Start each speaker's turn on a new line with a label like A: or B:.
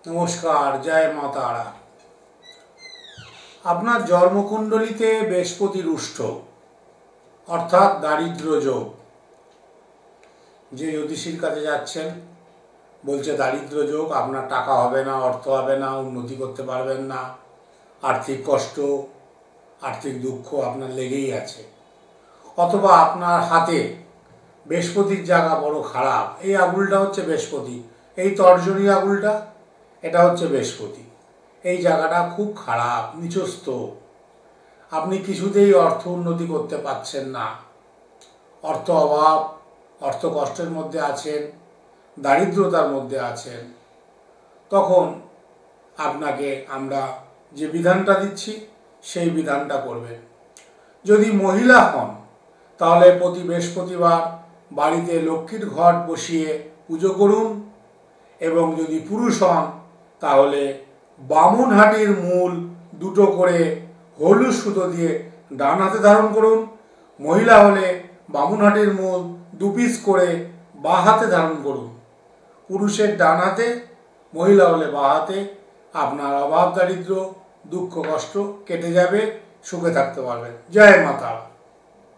A: নমস্কার, জয় মা তারা। আপনার জন্মকুণ্ডলিতে বৃহস্পতি রুষ্ট অর্থাৎ দারিদ্র যোগ। যে জ্যোতিষীর কাছে যাচ্ছেন বলছে দারিদ্র যোগ, আপনার টাকা হবে না, অর্থ হবে না, উন্নতি করতে পারবেন না, আর্থিক কষ্ট, আর্থিক দুঃখ আপনার লেগেই আছে। অথবা আপনার হাতে বৃহস্পতির জায়গা বড় খারাপ, এই আঙুলটা হচ্ছে বৃহস্পতি, এই তর্জনী আঙুলটা এটা হচ্ছে বৃহস্পতি, এই জায়গাটা খুব খারাপ, নিচস্থ। আপনি কিছুতেই অর্থ উন্নতি করতে পারছেন না, অর্থ অভাব, অর্থ কষ্টের মধ্যে আছেন, দারিদ্রতার মধ্যে আছেন। তখন আপনাকে আমরা যে বিধানটা দিচ্ছি সেই বিধানটা করবেন। যদি মহিলা হন তাহলে প্রতি বৃহস্পতিবার বাড়িতে লক্ষ্মীর ঘট বসিয়ে পুজো করুন, এবং যদি পুরুষ হন তাহলে বামুনহাটির মূল দুটো করে হলুদ সুতো দিয়ে ডান হাতে ধারণ করুন। মহিলা হলে বামুনহাটির মূল 2 পিস করে বাঁ হাতে ধারণ করুন। পুরুষের ডান হাতে, মহিলা হলে বাঁ হাতে। আপনার অভাব, দারিদ্র, দুঃখ, কষ্ট কেটে যাবে, সুখে থাকতে পারবেন। জয় মা তারা।